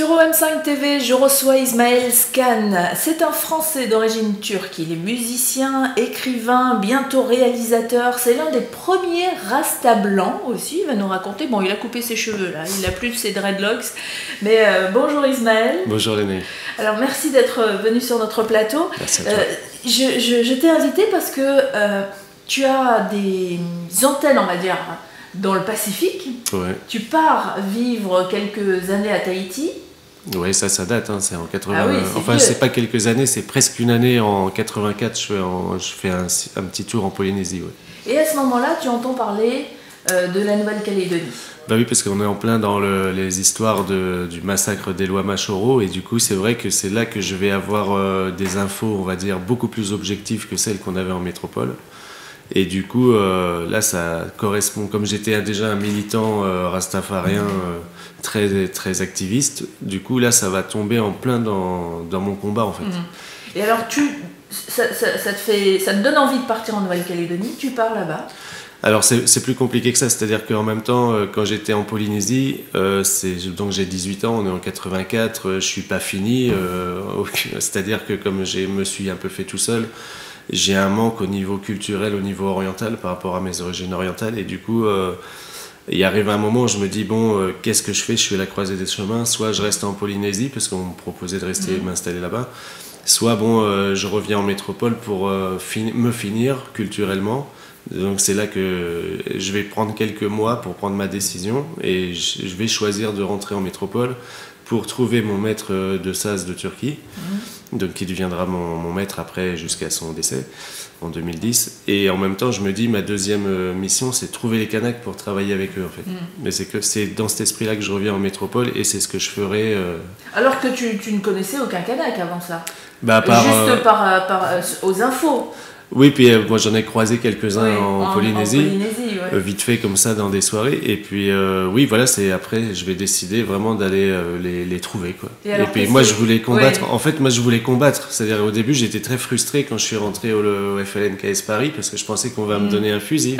Sur OM5 TV, je reçois Ismaël Scan. C'est un Français d'origine turque. Il est musicien, écrivain, bientôt réalisateur. C'est l'un des premiers Rasta blancs aussi. Il va nous raconter. Bon, il a coupé ses cheveux là, il n'a plus ses dreadlocks. Mais bonjour Ismaël. Bonjour Léné. Alors merci d'être venu sur notre plateau. Merci à toi. Je t'ai invité parce que tu as des antennes, on va dire, dans le Pacifique. Ouais. Tu pars vivre quelques années à Tahiti. Oui, ça date, hein, c'est en 80. Ah oui, enfin, c'est pas quelques années, c'est presque une année. En 84, je fais un petit tour en Polynésie. Ouais. Et à ce moment-là, tu entends parler de la Nouvelle-Calédonie. Bah oui, parce qu'on est en plein dans les histoires du massacre des lois Machoro, et du coup, c'est vrai que c'est là que je vais avoir des infos, on va dire, beaucoup plus objectives que celles qu'on avait en métropole. Et du coup, là, ça correspond, comme j'étais déjà un militant rastafarien très, très activiste, du coup, là, ça va tomber en plein dans mon combat, en fait. Et alors, ça te donne envie de partir en Nouvelle-Calédonie, tu pars là-bas. Alors, c'est plus compliqué que ça, c'est-à-dire qu'en même temps, quand j'étais en Polynésie, donc j'ai 18 ans, on est en 84, je suis pas fini, c'est-à-dire que comme je me suis un peu fait tout seul, j'ai un manque au niveau culturel, au niveau oriental par rapport à mes origines orientales, et du coup il arrive un moment où je me dis bon, qu'est-ce que je fais? Je suis à la croisée des chemins, soit je reste en Polynésie parce qu'on me proposait de rester m'installer là-bas, soit bon, je reviens en métropole pour me finir culturellement. Donc c'est là que je vais prendre quelques mois pour prendre ma décision, et je vais choisir de rentrer en métropole pour trouver mon maître de saz de Turquie, donc qui deviendra mon maître après jusqu'à son décès en 2010. Et en même temps, je me dis, ma deuxième mission, c'est de trouver les Kanaks pour travailler avec eux, en fait. Mais c'est dans cet esprit-là que je reviens en métropole, et c'est ce que je ferai. Alors que tu ne connaissais aucun Kanak avant ça. Bah, Juste aux infos. Oui, puis moi j'en ai croisé quelques-uns en Polynésie, ouais. Vite fait comme ça dans des soirées, et puis oui, voilà, c'est après je vais décider vraiment d'aller les trouver, quoi. Et puis moi je voulais combattre, en fait moi je voulais combattre, c'est-à-dire au début j'étais très frustré quand je suis rentré au FLNKS Paris, parce que je pensais qu'on va me donner un fusil.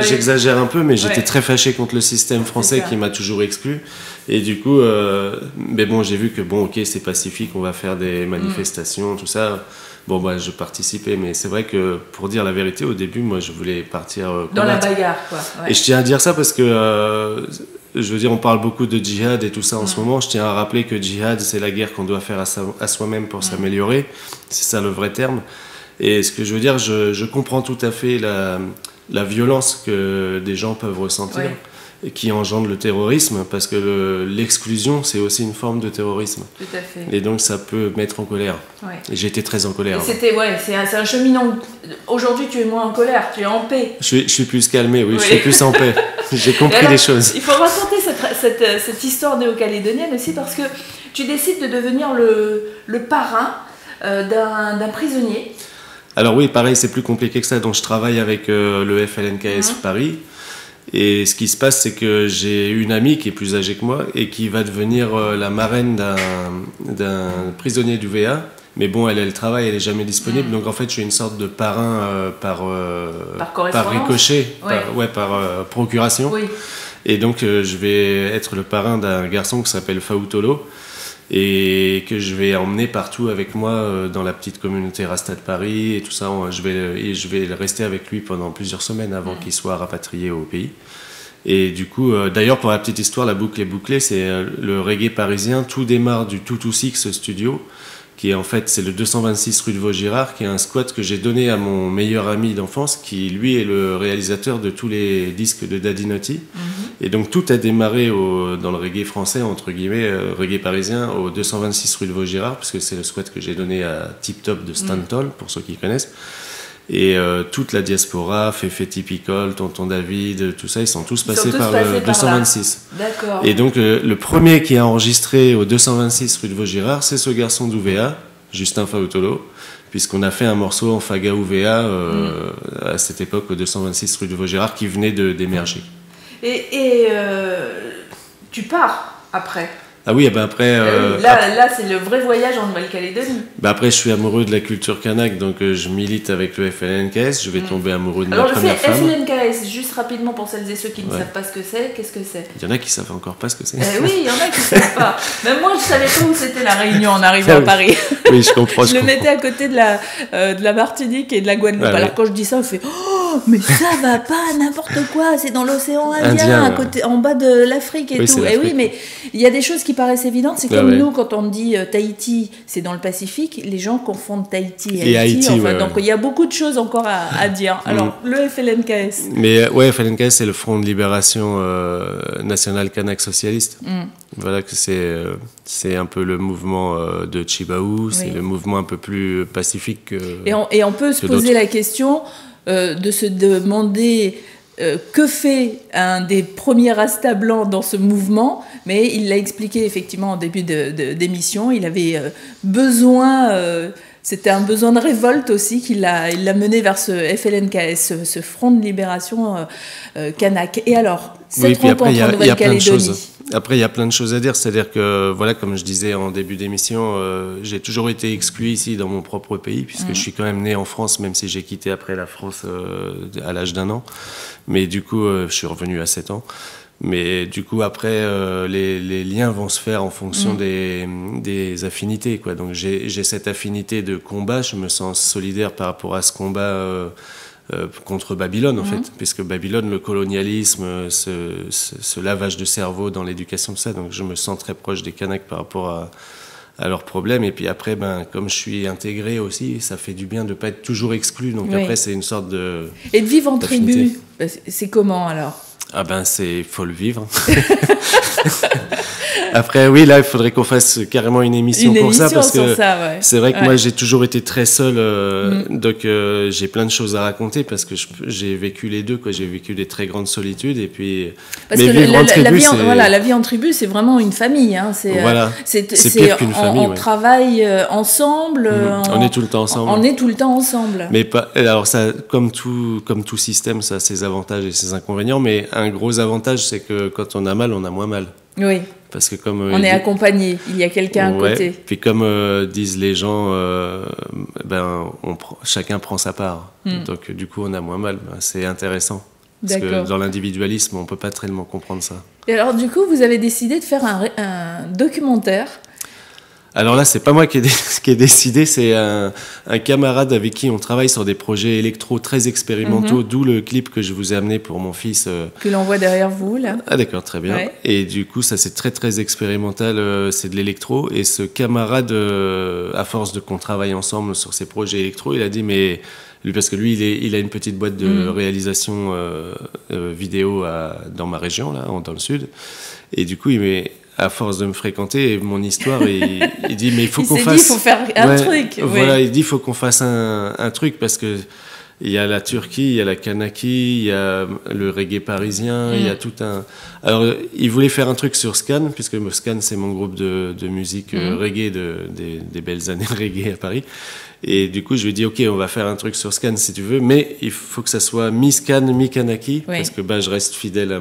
J'exagère un peu, mais j'étais très fâché contre le système français qui m'a toujours exclu. Et du coup, mais bon, j'ai vu que bon, ok, c'est pacifique, on va faire des manifestations, tout ça. Bon, bah, je participais, mais c'est vrai que pour dire la vérité, au début, moi, je voulais partir dans la bagarre, quoi. Ouais. Et je tiens à dire ça parce que, je veux dire, on parle beaucoup de djihad et tout ça en ce moment. Je tiens à rappeler que djihad, c'est la guerre qu'on doit faire à soi-même pour s'améliorer. C'est ça le vrai terme. Et ce que je veux dire, je comprends tout à fait la violence que des gens peuvent ressentir. Et qui engendre le terrorisme, parce que l'exclusion, c'est aussi une forme de terrorisme. Tout à fait. Et donc, ça peut mettre en colère. Ouais. Et j'ai été très en colère. C'est un cheminement. Aujourd'hui, tu es moins en colère, tu es en paix. Je suis plus calmé, oui, je suis plus en paix. J'ai compris les choses. Il faut raconter cette histoire néo-calédonienne aussi, parce que tu décides de devenir le parrain d'un prisonnier. Alors oui, pareil, c'est plus compliqué que ça. Donc, je travaille avec le FLNKS Paris. Et ce qui se passe, c'est que j'ai une amie qui est plus âgée que moi et qui va devenir la marraine d'un prisonnier du VA. Mais bon, elle travaille, elle n'est jamais disponible. Donc en fait, je suis une sorte de parrain par ricochet, par procuration. Oui. Et donc je vais être le parrain d'un garçon qui s'appelle Fautolo, et que je vais emmener partout avec moi dans la petite communauté Rasta de Paris et tout ça. Je vais rester avec lui pendant plusieurs semaines avant qu'il soit rapatrié au pays. Et du coup, d'ailleurs, pour la petite histoire, la boucle est bouclée, c'est le reggae parisien. Tout démarre du 226 Studio, qui est en fait, c'est le 226 rue de Vaugirard, qui est un squat que j'ai donné à mon meilleur ami d'enfance, qui lui est le réalisateur de tous les disques de Daddy Naughty. Et donc tout a démarré dans le reggae français, entre guillemets, reggae parisien, au 226 rue de Vaugirard, parce que c'est le squat que j'ai donné à Tip Top de Stantol, pour ceux qui connaissent. Et toute la diaspora, Féfé Typical, Tonton David, tout ça, ils sont tous passés par le 226. D'accord. Et donc le premier qui a enregistré au 226 rue de Vaugirard, c'est ce garçon d'UVA, Justin Fautolo, puisqu'on a fait un morceau en Faga UVA à cette époque au 226 rue de Vaugirard, qui venait d'émerger. Et tu pars après? Ah oui, ben après... là, c'est le vrai voyage en Nouvelle-Calédonie. Ben après, je suis amoureux de la culture kanak, donc je milite avec le FLNKS. Je vais tomber amoureux de ma première femme. Alors, le FLNKS, juste rapidement pour celles et ceux qui ne savent pas ce que c'est, qu'est-ce que c'est? Il y en a qui savent encore pas ce que c'est. Oui, il y en a qui ne savent pas. Même moi, je savais pas où c'était la Réunion en arrivant à Paris. Oui, je comprends. Je le mettais à côté de la Martinique et de la Guadeloupe. Ah, alors, quand je dis ça, on fait oh, mais ça va pas, n'importe quoi, c'est dans l'océan Indien, à côté, en bas de l'Afrique et tout. Et oui, mais il y a des choses qui paraissent évidentes. C'est comme nous, quand on dit Tahiti, c'est dans le Pacifique, les gens confondent Tahiti et Haïti. Donc, il y a beaucoup de choses encore à dire. Alors, le FLNKS. Mais ouais, FLNKS, c'est le Front de Libération National Kanak Socialiste. Voilà que c'est un peu le mouvement de Chibaou, c'est le mouvement un peu plus pacifique et on peut se poser la question de se demander que fait un des premiers Rastas blancs dans ce mouvement, mais il l'a expliqué effectivement en début d'émission, il avait besoin... c'était un besoin de révolte aussi qu'il a mené vers ce FLNKS, ce Front de Libération Kanak. Et alors, cette rencontre en Nouvelle-Calédonie. Après, il y a plein de choses à dire. C'est-à-dire que, voilà, comme je disais en début d'émission, j'ai toujours été exclu ici dans mon propre pays, puisque je suis quand même né en France, même si j'ai quitté après la France à l'âge d'1 an. Mais du coup, je suis revenu à 7 ans. Mais du coup, après, les liens vont se faire en fonction des affinités, quoi. Donc, j'ai cette affinité de combat. Je me sens solidaire par rapport à ce combat contre Babylone, en fait. Puisque Babylone, le colonialisme, ce lavage de cerveau dans l'éducation, tout ça. Donc, je me sens très proche des Kanaks par rapport à leurs problèmes. Et puis après, comme je suis intégré aussi, ça fait du bien de ne pas être toujours exclu. Donc, après, c'est une sorte de... Et de vivre en tribu, c'est comment, alors ? Ah faut le vivre. Après, oui, là, il faudrait qu'on fasse carrément une émission pour ça, parce que c'est vrai que moi, j'ai toujours été très seul, donc j'ai plein de choses à raconter, parce que j'ai vécu les deux, quoi. J'ai vécu des très grandes solitudes, et puis... Parce que la vie en tribu, c'est vraiment une famille, hein. C'est pire qu'une famille, on travaille ensemble. On est tout le temps ensemble. On est tout le temps ensemble. Mais alors ça, comme tout système, ça a ses avantages et ses inconvénients, mais un gros avantage, c'est que quand on a mal, on a moins mal. Oui. Parce que comme on est accompagné, il y a quelqu'un à côté. Puis comme disent les gens, chacun prend sa part. Donc du coup, on a moins mal. C'est intéressant. Parce que dans l'individualisme, on peut pas tellement comprendre ça. Et alors du coup, vous avez décidé de faire un documentaire. Alors là, c'est pas moi qui ai décidé, c'est un camarade avec qui on travaille sur des projets électro très expérimentaux, d'où le clip que je vous ai amené pour mon fils. Que l'on voit derrière vous, là. Ah d'accord, très bien. Ouais. Et du coup, ça c'est très très expérimental, c'est de l'électro. Et ce camarade, à force de qu'on travaille ensemble sur ces projets électro, il a dit, mais... Parce que lui, il a une petite boîte de réalisation vidéo dans ma région, là, dans le sud. Et du coup, à force de me fréquenter, mon histoire, il dit, mais il faut qu'on fasse... Il faut faire un truc. Voilà, il dit, il faut qu'on fasse un truc, parce que il y a la Turquie, il y a la Kanaki, il y a le reggae parisien, il y a tout un... Alors, il voulait faire un truc sur Scan, puisque Scan, c'est mon groupe de musique reggae, des belles années de reggae à Paris. Et du coup, je lui ai dit, OK, on va faire un truc sur Scan si tu veux, mais il faut que ça soit mi-Scan, mi-Kanaki, parce que je reste fidèle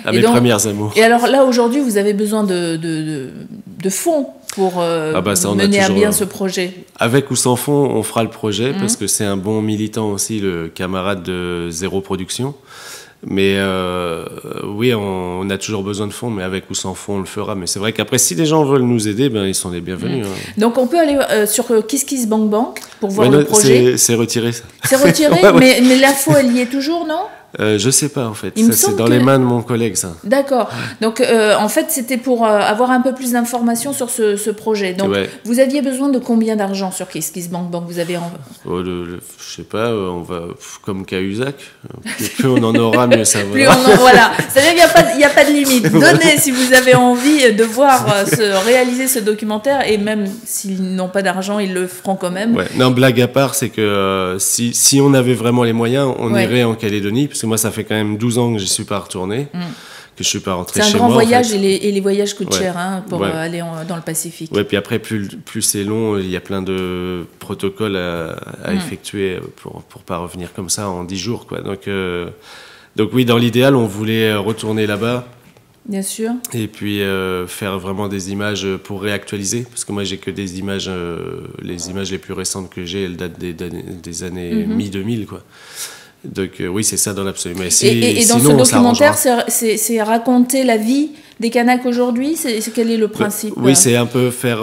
à mes premières amours. Et alors là, aujourd'hui, vous avez besoin de fonds pour mener à bien ce projet. Avec ou sans fonds, on fera le projet, parce que c'est un bon militant aussi, le camarade de Zéro Production. Mais oui, on a toujours besoin de fonds, mais avec ou sans fonds, on le fera. Mais c'est vrai qu'après, si les gens veulent nous aider, ils sont les bienvenus. Donc on peut aller sur Kiss Kiss Bang Bang pour voir le projet. C'est retiré, ça. C'est retiré, mais l'info, elle y est toujours, non ? Je sais pas, en fait. Ça, c'est dans les mains de mon collègue, ça. D'accord. Donc, en fait, c'était pour avoir un peu plus d'informations sur ce projet. Donc, vous aviez besoin de combien d'argent sur Kiss Kiss Bang Bang ? Vous avez je sais pas, on va comme Cahuzac. Plus on en aura, mieux ça va. Voilà. C'est-à-dire qu'il n'y a pas de limite. Donnez si vous avez envie de voir réaliser ce documentaire, et même s'ils n'ont pas d'argent, ils le feront quand même. Ouais. Non, blague à part, c'est que si on avait vraiment les moyens, on irait en Calédonie, parce que moi, ça fait quand même 12 ans que je suis pas retourné, que je suis pas rentré chez moi. C'est un grand voyage, en fait. et les voyages coûtent cher pour aller dans le Pacifique. Ouais, puis après, plus c'est long, il y a plein de protocoles à effectuer pour pas revenir comme ça en 10 jours, quoi. Donc oui, dans l'idéal, on voulait retourner là-bas Bien sûr. Et puis faire vraiment des images pour réactualiser, parce que moi j'ai que des images, les images les plus récentes que j'ai, elles datent des années mi-2000 quoi. Donc oui, c'est ça dans l'absolu. Mais et dans sinon, ce documentaire, c'est raconter la vie des Kanaks aujourd'hui. Quel est le principe? Oui, c'est un peu faire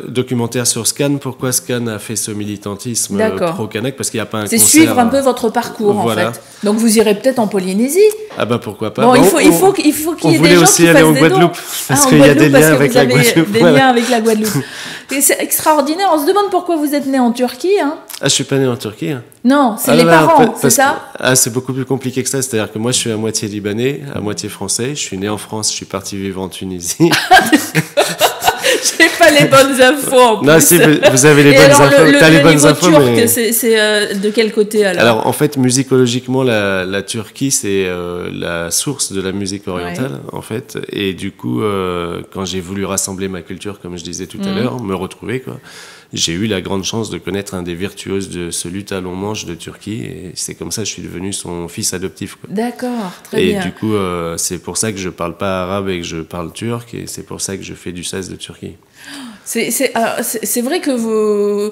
documentaire sur Scan. Pourquoi Scan a fait ce militantisme pro-Kanak? Parce qu'il n'y a pas un concert. C'est suivre un peu votre parcours en fait. Donc vous irez peut-être en Polynésie. Ah bah pourquoi pas. Bon, il faut qu'il y ait des gens qui fassent des dons. On voulait aussi aller en Guadeloupe parce qu'il y a des liens avec la Guadeloupe. Des liens avec la Guadeloupe. C'est extraordinaire. On se demande pourquoi vous êtes né en Turquie. Hein. Ah, je suis pas né en Turquie. Hein. Non, c'est les parents, c'est ça? Ah, c'est beaucoup plus compliqué que ça. C'est-à-dire que moi, je suis à moitié libanais, à moitié français. Je suis né en France, je suis parti vivre en Tunisie. J'ai pas les bonnes infos en plus. Non, si, vous avez les bonnes infos. T'as les bonnes infos, turc, mais... c'est de quel côté alors? Alors, en fait, musicologiquement, la Turquie, c'est la source de la musique orientale, en fait. Et du coup, quand j'ai voulu rassembler ma culture, comme je disais tout à l'heure, me retrouver, quoi, j'ai eu la grande chance de connaître un des virtuoses de ce luth à long manche de Turquie. Et c'est comme ça que je suis devenu son fils adoptif. D'accord, très bien. Et du coup, c'est pour ça que je parle pas arabe et que je parle turc. Et c'est pour ça que je fais du saz de Turquie. C'est vrai que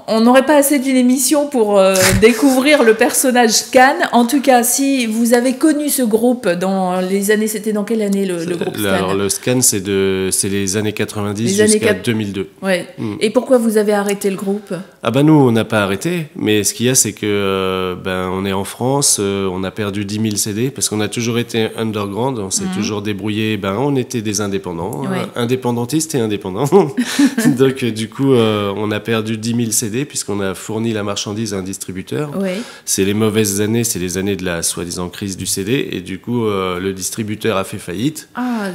on n'aurait pas assez d'une émission pour découvrir le personnage Scan. En tout cas, si vous avez connu ce groupe dans les années, c'était dans quelle année le groupe Scan? Alors le Scan, c'est les années 90 jusqu'à 2002. Ouais. Et pourquoi vous avez arrêté le groupe? Ah bah nous, on n'a pas arrêté, mais ce qu'il y a, c'est que on est en France, on a perdu 10 000 CD parce qu'on a toujours été underground, on s'est toujours débrouillé. On était des indépendants, indépendantistes et indépendants. Donc du coup, on a perdu 10 000 CD puisqu'on a fourni la marchandise à un distributeur. C'est les mauvaises années, c'est les années de la soi-disant crise du CD, et du coup, le distributeur a fait faillite.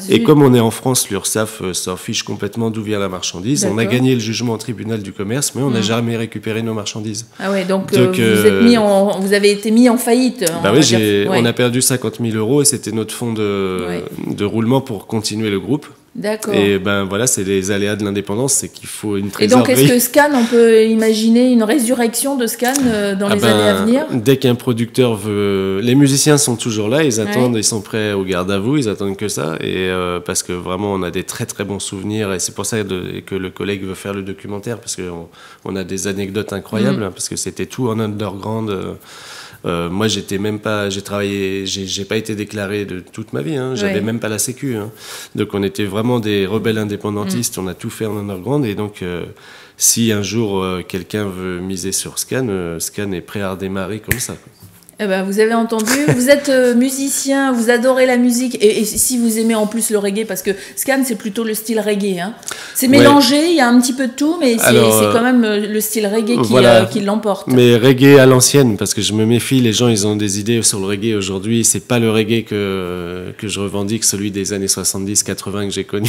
Et comme on est en France, l'URSSAF s'en fiche complètement d'où vient la marchandise. On a gagné le jugement au tribunal du commerce, mais on n'a jamais récupéré nos marchandises. Ah ouais, donc vous avez été mis en faillite. Bah oui, on a perdu 50 000 € et c'était notre fonds de roulement pour continuer le groupe. D'accord. Et voilà, c'est les aléas de l'indépendance, c'est qu'il faut une trésorerie. Et donc, est-ce que Scan, on peut imaginer une résurrection de Scan dans les années à venir? Dès qu'un producteur veut... Les musiciens sont toujours là, ils attendent, ils sont prêts au garde à vous, ils attendent que ça. Et parce que vraiment, on a des très très bons souvenirs, et c'est pour ça que le collègue veut faire le documentaire, parce qu'on a des anecdotes incroyables, parce que c'était tout en underground. Moi, j'ai pas été déclaré de toute ma vie, j'avais même pas la sécu. Donc, on était vraiment des rebelles indépendantistes, on a tout fait en underground, et donc, si un jour quelqu'un veut miser sur Scan, Scan est prêt à redémarrer comme ça. Eh ben, vous avez entendu, vous êtes musicien, vous adorez la musique, et si vous aimez en plus le reggae, parce que Scan c'est plutôt le style reggae, c'est mélangé, il y a un petit peu de tout, mais c'est quand même le style reggae qui l'emporte. Mais reggae à l'ancienne, parce que je me méfie, les gens ils ont des idées sur le reggae aujourd'hui, c'est pas le reggae que je revendique, celui des années 70-80 que j'ai connu.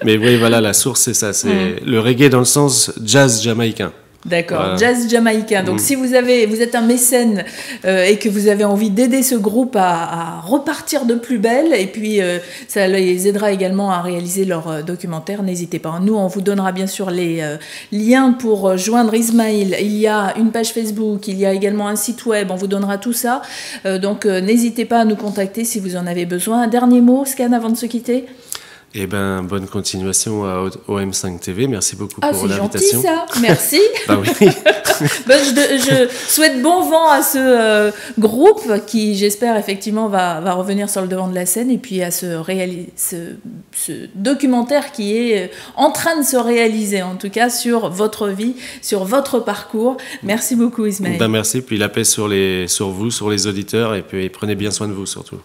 Mais oui, voilà, la source c'est ça, c'est le reggae dans le sens jazz jamaïcain. D'accord, jazz jamaïcain. Donc si vous êtes un mécène et que vous avez envie d'aider ce groupe à repartir de plus belle, et puis ça les aidera également à réaliser leur documentaire, n'hésitez pas. Nous, on vous donnera bien sûr les liens pour joindre Ismaël. Il y a une page Facebook, il y a également un site web, on vous donnera tout ça. Donc n'hésitez pas à nous contacter si vous en avez besoin. Un dernier mot, Scan, avant de se quitter? Eh ben, bonne continuation à OM5 TV. Merci beaucoup pour l'invitation. C'est gentil ça, merci. Bah oui. Je souhaite bon vent à ce groupe qui, j'espère, effectivement, va revenir sur le devant de la scène, et puis à ce documentaire qui est en train de se réaliser, en tout cas, sur votre vie, sur votre parcours. Merci beaucoup, Ismaël. Merci, puis la paix sur vous, sur les auditeurs, et puis prenez bien soin de vous surtout.